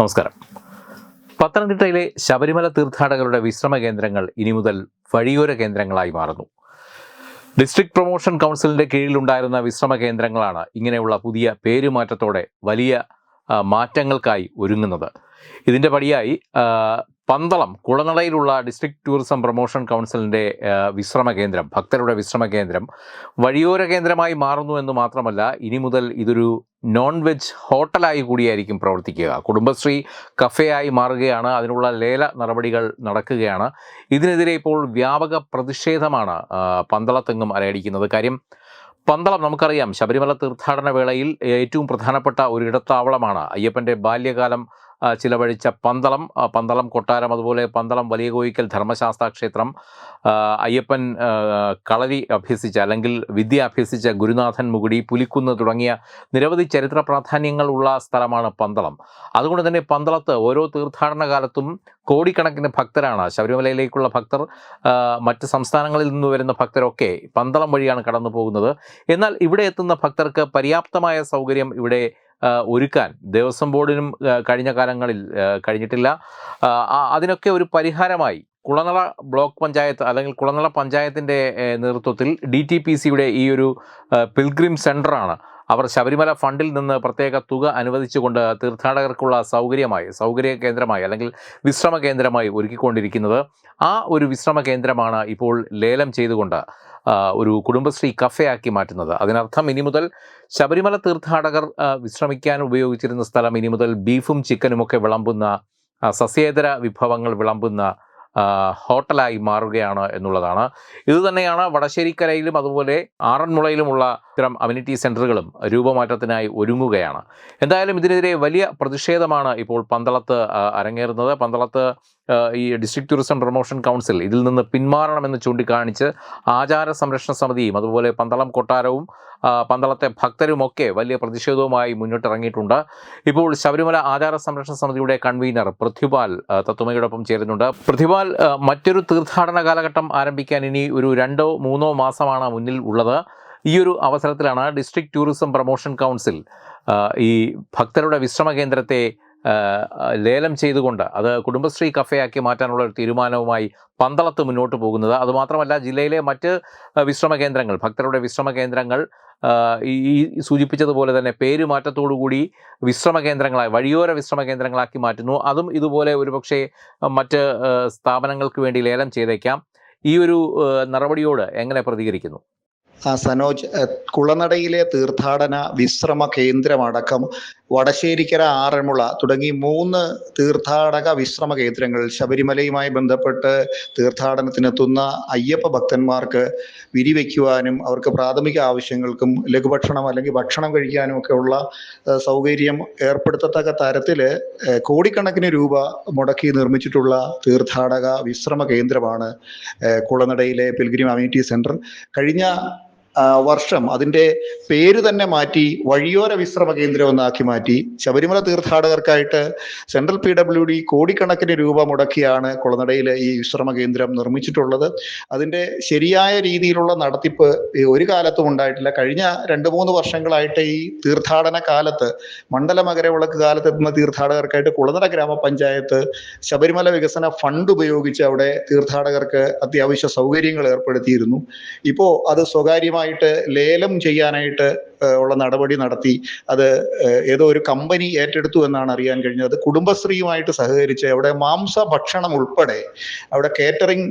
നമസ്കാരം. പത്തനംതിട്ടയിലെ ശബരിമല തീർത്ഥാടകരുടെ വിശ്രമ കേന്ദ്രങ്ങൾ ഇനി മുതൽ വഴിയോര കേന്ദ്രങ്ങളായി മാറുന്നു. ഡിസ്ട്രിക്ട് പ്രൊമോഷൻ കൗൺസിലിൻ്റെ കീഴിലുണ്ടായിരുന്ന വിശ്രമ കേന്ദ്രങ്ങളാണ് ഇങ്ങനെയുള്ള പുതിയ പേരുമാറ്റത്തോടെ വലിയ മാറ്റങ്ങൾക്കായി ഒരുങ്ങുന്നത്. ഇതിൻ്റെ പടിയായി പന്തളം കുളനടയിലുള്ള ഡിസ്ട്രിക്ട് ടൂറിസം പ്രൊമോഷൻ കൗൺസിലിൻ്റെ വിശ്രമ കേന്ദ്രം, ഭക്തരുടെ വിശ്രമ കേന്ദ്രം വഴിയോര കേന്ദ്രമായി മാറുന്നു എന്ന് മാത്രമല്ല, ഇനി മുതൽ ഇതൊരു നോൺ വെജ് ഹോട്ടലായി കൂടിയായിരിക്കും പ്രവർത്തിക്കുക. കുടുംബശ്രീ കഫേയായി മാറുകയാണ്. അതിനുള്ള ലേല നടപടികൾ നടക്കുകയാണ്. ഇതിനെതിരെ ഇപ്പോൾ വ്യാപക പ്രതിഷേധമാണ് പന്തളത്തെങ്ങും അലയടിക്കുന്നത്. കാര്യം, പന്തളം നമുക്കറിയാം, ശബരിമല തീർത്ഥാടന വേളയിൽ ഏറ്റവും പ്രധാനപ്പെട്ട ഒരു ഇടത്താവളമാണ്. അയ്യപ്പൻ്റെ ബാല്യകാലം ചിലവഴിച്ച പന്തളം കൊട്ടാരം, അതുപോലെ പന്തളം വലിയ കോയിക്കൽ ധർമ്മശാസ്ത്ര ക്ഷേത്രം, അയ്യപ്പൻ കളരി അഭ്യസിച്ച അല്ലെങ്കിൽ വിദ്യ അഭ്യസിച്ച ഗുരുനാഥൻ മുകുടി, പുലിക്കുന്ന് തുടങ്ങിയ നിരവധി ചരിത്ര പ്രാധാന്യങ്ങളുള്ള സ്ഥലമാണ് പന്തളം. അതുകൊണ്ട് തന്നെ പന്തളത്ത് ഓരോ തീർത്ഥാടന കാലത്തും കോടിക്കണക്കിന് ഭക്തരാണ്. ശബരിമലയിലേക്കുള്ള ഭക്തർ, മറ്റ് സംസ്ഥാനങ്ങളിൽ നിന്ന് വരുന്ന ഭക്തരൊക്കെ പന്തളം വഴിയാണ് കടന്നു പോകുന്നത്. എന്നാൽ ഇവിടെ എത്തുന്ന ഭക്തർക്ക് പര്യാപ്തമായ സൗകര്യം ഇവിടെ ഒരുക്കാൻ ദേവസ്വം ബോർഡിനും കഴിഞ്ഞ കാലങ്ങളിൽ കഴിഞ്ഞിട്ടില്ല. അതിനൊക്കെ ഒരു പരിഹാരമായി കുളനട ബ്ലോക്ക് പഞ്ചായത്ത് അല്ലെങ്കിൽ കുളനട പഞ്ചായത്തിൻ്റെ നേതൃത്വത്തിൽ DTPCയുടെ ഈ ഒരു പിൽഗ്രിം സെൻ്ററാണ് അവർ ശബരിമല ഫണ്ടിൽ നിന്ന് പ്രത്യേക തുക അനുവദിച്ചുകൊണ്ട് തീർത്ഥാടകർക്കുള്ള സൗകര്യ കേന്ദ്രമായി അല്ലെങ്കിൽ വിശ്രമ കേന്ദ്രമായി ഒരുക്കിക്കൊണ്ടിരിക്കുന്നത്. ആ ഒരു വിശ്രമ കേന്ദ്രമാണ് ഇപ്പോൾ ലേലം ചെയ്തുകൊണ്ട് ഒരു കുടുംബശ്രീ കഫേയാക്കി മാറ്റുന്നത്. അതിനർത്ഥം ഇനി മുതൽ ശബരിമല തീർത്ഥാടകർ വിശ്രമിക്കാൻ ഉപയോഗിച്ചിരുന്ന സ്ഥലം ഇനി മുതൽ ബീഫും ചിക്കനുമൊക്കെ വിളമ്പുന്ന, സസ്യേതര വിഭവങ്ങൾ വിളമ്പുന്ന ഹോട്ടലായി മാറുകയാണ് എന്നുള്ളതാണ്. ഇതുതന്നെയാണ് വടശ്ശേരിക്കരയിലും അതുപോലെ ആറന്മുളയിലുമുള്ള ഇത്തരം അമ്യൂണിറ്റി സെൻ്ററുകളും രൂപമാറ്റത്തിനായി ഒരുങ്ങുകയാണ്. എന്തായാലും ഇതിനെതിരെ വലിയ പ്രതിഷേധമാണ് ഇപ്പോൾ പന്തളത്ത് അരങ്ങേറുന്നത്. പന്തളത്ത് ഈ ഡിസ്ട്രിക്ട് ടൂറിസം പ്രൊമോഷൻ കൗൺസിൽ ഇതിൽ നിന്ന് പിന്മാറണമെന്ന് ചൂണ്ടിക്കാണിച്ച് ആചാര സംരക്ഷണ സമിതിയും അതുപോലെ പന്തളം കൊട്ടാരവും പന്തളത്തെ ഭക്തരുമൊക്കെ വലിയ പ്രതിഷേധവുമായി മുന്നിട്ടിറങ്ങിയിട്ടുണ്ട്. ഇപ്പോൾ ശബരിമല ആചാര സംരക്ഷണ സമിതിയുടെ കൺവീനർ പൃഥ്വിപാൽ തത്വമയോടൊപ്പം ചേരുന്നുണ്ട്. പൃഥ്വിപാൽ, മറ്റൊരു തീർത്ഥാടന കാലഘട്ടം ആരംഭിക്കാൻ ഇനി ഒരു 2-3 മാസമാണ് മുന്നിൽ ഉള്ളത്. ഈ ഒരു അവസരത്തിലാണ് ഡിസ്ട്രിക്ട് ടൂറിസം പ്രൊമോഷൻ കൗൺസിൽ ഈ ഭക്തരുടെ വിശ്രമ കേന്ദ്രത്തെ ലേലം ചെയ്തുകൊണ്ട് അത് കുടുംബശ്രീ കഫേയാക്കി മാറ്റാനുള്ള ഒരു തീരുമാനവുമായി പന്തളത്ത് മുന്നോട്ട് പോകുന്നത്. അതുമാത്രമല്ല, ജില്ലയിലെ മറ്റ് വിശ്രമ കേന്ദ്രങ്ങൾ, ഭക്തരുടെ വിശ്രമ കേന്ദ്രങ്ങൾ ഈ സൂചിപ്പിച്ചതുപോലെ തന്നെ പേരുമാറ്റത്തോടുകൂടി വിശ്രമ കേന്ദ്രങ്ങളായി, വഴിയോര വിശ്രമ കേന്ദ്രങ്ങളാക്കി മാറ്റുന്നു. അതും ഇതുപോലെ ഒരുപക്ഷെ മറ്റ് സ്ഥാപനങ്ങൾക്ക് വേണ്ടി ലേലം ചെയ്തേക്കാം. ഈ ഒരു നടപടിയോട് എങ്ങനെ പ്രതികരിക്കുന്നു? സനോജ്, കുളനടയിലെ തീർത്ഥാടന വിശ്രമ കേന്ദ്രമടക്കം വടശ്ശേരിക്കര, ആറന്മുള തുടങ്ങി 3 തീർത്ഥാടക വിശ്രമ കേന്ദ്രങ്ങൾ ശബരിമലയുമായി ബന്ധപ്പെട്ട് തീർത്ഥാടനത്തിനെത്തുന്ന അയ്യപ്പ ഭക്തന്മാർക്ക് വിരിവയ്ക്കുവാനും അവർക്ക് പ്രാഥമിക ആവശ്യങ്ങൾക്കും ലഘുഭക്ഷണം അല്ലെങ്കിൽ ഭക്ഷണം കഴിക്കാനും ഒക്കെ ഉള്ള സൗകര്യം ഏർപ്പെടുത്തത്തക്ക തരത്തിൽ കോടിക്കണക്കിന് രൂപ മുടക്കി നിർമ്മിച്ചിട്ടുള്ള തീർത്ഥാടക വിശ്രമ കേന്ദ്രമാണ് കുളനടയിലെ പിൽഗ്രിം അമ്യൂണിറ്റി സെൻറ്റർ. കഴിഞ്ഞ വർഷം അതിൻ്റെ പേര് തന്നെ മാറ്റി വഴിയോര വിശ്രമ കേന്ദ്രം എന്നാക്കി മാറ്റി. ശബരിമല തീർത്ഥാടകർക്കായിട്ട് സെൻട്രൽ PWD കോടിക്കണക്കിന് രൂപ മുടക്കിയാണ് കുളനടയിൽ ഈ വിശ്രമ കേന്ദ്രം നിർമ്മിച്ചിട്ടുള്ളത്. അതിൻ്റെ ശരിയായ രീതിയിലുള്ള നടത്തിപ്പ് ഒരു കാലത്തും ഉണ്ടായിട്ടില്ല. കഴിഞ്ഞ 2-3 വർഷങ്ങളായിട്ട് ഈ തീർത്ഥാടന കാലത്ത്, മണ്ഡല മകരവിളക്ക് കാലത്തെത്തുന്ന തീർത്ഥാടകർക്കായിട്ട് കുളനട ഗ്രാമപഞ്ചായത്ത് ശബരിമല വികസന ഫണ്ട് ഉപയോഗിച്ച് അവിടെ തീർത്ഥാടകർക്ക് അത്യാവശ്യ സൗകര്യങ്ങൾ ഏർപ്പെടുത്തിയിരുന്നു. ഇപ്പോൾ അത് സ്വകാര്യമായി ലേലം ചെയ്യാനായിട്ട് ഉള്ള നടപടി നടത്തി. അത് ഏതോ ഒരു കമ്പനി ഏറ്റെടുത്തു എന്നാണ് അറിയാൻ കഴിഞ്ഞത്. കുടുംബശ്രീയുമായിട്ട് സഹകരിച്ച് അവിടെ ഭക്ഷണം ഉൾപ്പെടെ, അവിടെ കേറ്ററിംഗ്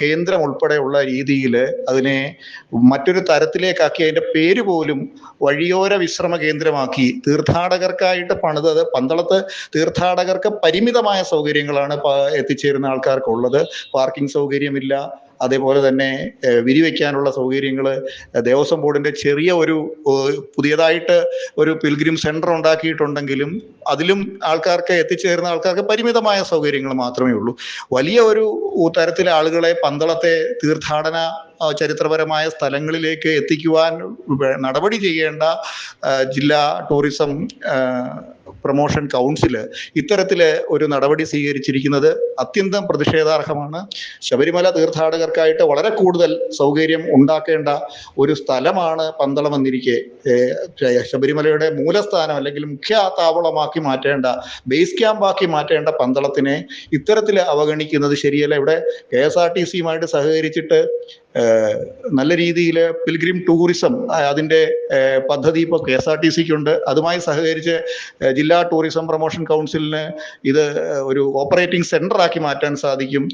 കേന്ദ്രം ഉൾപ്പെടെ ഉള്ള രീതിയിൽ അതിനെ മറ്റൊരു തരത്തിലേക്കാക്കി അതിൻ്റെ പേര് പോലും വഴിയോര വിശ്രമ കേന്ദ്രമാക്കി തീർത്ഥാടകർക്കായിട്ട് പണിതത്. പന്തളത്ത് തീർത്ഥാടകർക്ക് പരിമിതമായ സൗകര്യങ്ങളാണ് എത്തിച്ചേരുന്ന ആൾക്കാർക്കുള്ളത്. പാർക്കിംഗ് സൗകര്യമില്ല. അതേപോലെ തന്നെ വിരിവയ്ക്കാനുള്ള സൗകര്യങ്ങൾ ദേവസ്വം ബോർഡിൻ്റെ ചെറിയ പുതിയതായിട്ട് ഒരു പിൽഗ്രിം സെൻറ്റർ ഉണ്ടാക്കിയിട്ടുണ്ടെങ്കിലും അതിലും എത്തിച്ചേരുന്ന ആൾക്കാർക്ക് പരിമിതമായ സൗകര്യങ്ങൾ മാത്രമേ ഉള്ളൂ. വലിയ ഒരു തരത്തിലെ ആളുകളെ പന്തളത്തെ തീർത്ഥാടന ചരിത്രപരമായ സ്ഥലങ്ങളിലേക്ക് എത്തിക്കുവാൻ നടപടി ചെയ്യേണ്ട ജില്ലാ ടൂറിസം പ്രൊമോഷൻ കൗൺസിൽ ഇത്തരത്തില് ഒരു നടപടി സ്വീകരിച്ചിരിക്കുന്നത് അത്യന്തം പ്രതിഷേധാർഹമാണ്. ശബരിമല തീർത്ഥാടകർക്കായിട്ട് വളരെ കൂടുതൽ സൗകര്യം ഉണ്ടാക്കേണ്ട ഒരു സ്ഥലമാണ് പന്തളം എന്നിരിക്കെ ശബരിമലയുടെ മൂലസ്ഥാനം അല്ലെങ്കിൽ മുഖ്യ താവളമാക്കി മാറ്റേണ്ട, ബേസ് ക്യാമ്പാക്കി മാറ്റേണ്ട പന്തളത്തിനെ ഇത്തരത്തിൽ അവഗണിക്കുന്നത് ശരിയല്ല. ഇവിടെ KSRTCയുമായിട്ട് സഹകരിച്ചിട്ട് നല്ല രീതിയിൽ പിൽഗ്രിം ടൂറിസം അതിൻ്റെ പദ്ധതി ഇപ്പോൾ KSRTCക്കുണ്ട്. അതുമായി സഹകരിച്ച് ജില്ലാ ടൂറിസം പ്രൊമോഷൻ കൗൺസിലിന് ഇത് ഒരു ഓപ്പറേറ്റിംഗ് സെന്ററാക്കി മാറ്റാൻ സാധിക്കും.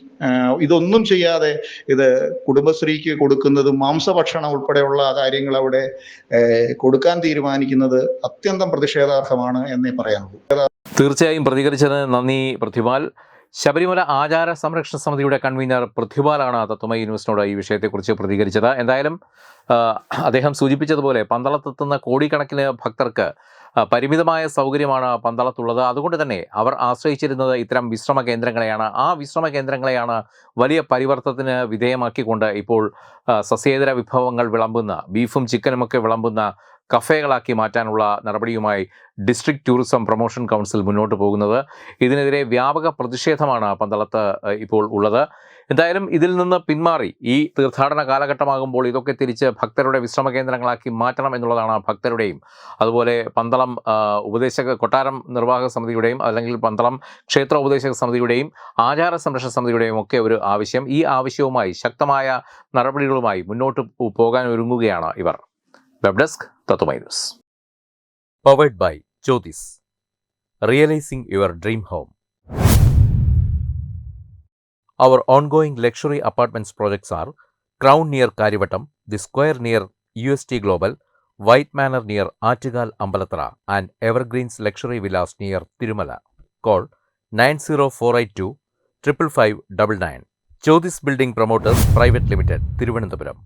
ഇതൊന്നും ചെയ്യാതെ ഇത് കുടുംബശ്രീക്ക് കൊടുക്കുന്നതും മാംസഭക്ഷണം ഉൾപ്പെടെയുള്ള കാര്യങ്ങൾ അവിടെ കൊടുക്കാൻ തീരുമാനിക്കുന്നത് അത്യന്തം പ്രതിഷേധാർഹമാണ് എന്നേ പറയാനുള്ളൂ. തീർച്ചയായും പ്രതികരിച്ചതിന് നന്ദി പ്രതിപാൽ. ശബരിമല ആചാര സംരക്ഷണ സമിതിയുടെ കൺവീനർ പ്രതിപാലാണ് തത്വമയി ന്യൂസിനോട് ഈ വിഷയത്തെക്കുറിച്ച് പ്രതികരിച്ചത്. എന്തായാലും അദ്ദേഹം സൂചിപ്പിച്ചതുപോലെ പന്തളത്തെത്തുന്ന കോടിക്കണക്കിന് ഭക്തർക്ക് പരിമിതമായ സൗകര്യമാണ് പന്തളത്തുള്ളത്. അതുകൊണ്ട് തന്നെ അവർ ആശ്രയിച്ചിരുന്നത് ഇത്തരം വിശ്രമ കേന്ദ്രങ്ങളെയാണ്. ആ വിശ്രമ കേന്ദ്രങ്ങളെയാണ് വലിയ പരിവർത്തനത്തിന് വിധേയമാക്കിക്കൊണ്ട് ഇപ്പോൾ സസ്യേതര വിഭവങ്ങൾ വിളമ്പുന്ന, ബീഫും ചിക്കനുമൊക്കെ വിളമ്പുന്ന കഫേകളാക്കി മാറ്റാനുള്ള നടപടിയുമായി ഡിസ്ട്രിക്ട് ടൂറിസം പ്രൊമോഷൻ കൗൺസിൽ മുന്നോട്ട് പോകുന്നത്. ഇതിനെതിരെ വ്യാപക പ്രതിഷേധമാണ് പന്തളത്ത് ഇപ്പോൾ ഉള്ളത്. എന്തായാലും ഇതിൽ നിന്ന് പിന്മാറി ഈ തീർത്ഥാടന കാലഘട്ടമാകുമ്പോൾ ഇതൊക്കെ തിരിച്ച് ഭക്തരുടെ വിശ്രമ കേന്ദ്രങ്ങളാക്കി മാറ്റണം എന്നുള്ളതാണ് ഭക്തരുടെയും അതുപോലെ പന്തളം കൊട്ടാരം നിർവാഹക സമിതിയുടെയും അല്ലെങ്കിൽ പന്തളം ക്ഷേത്ര ഉപദേശക സമിതിയുടെയും ആചാര സംരക്ഷണ സമിതിയുടെയും ഒക്കെ ഒരു ആവശ്യം. ഈ ആവശ്യവുമായി ശക്തമായ നടപടികളുമായി മുന്നോട്ട് പോകാൻ ഒരുങ്ങുകയാണ് ഇവർ. Web desk Tatwamayi news. Powered by Jyothis, realising your dream home. Our ongoing luxury apartments projects are Crown near Karivattam, The Square near UST Global, White Manor near Attigal Ambalathara, and Evergreens Luxury Villas near Tirumala. Call 90482 55599. Jyothis Building Promoters Private Limited, Thiruvananthapuram.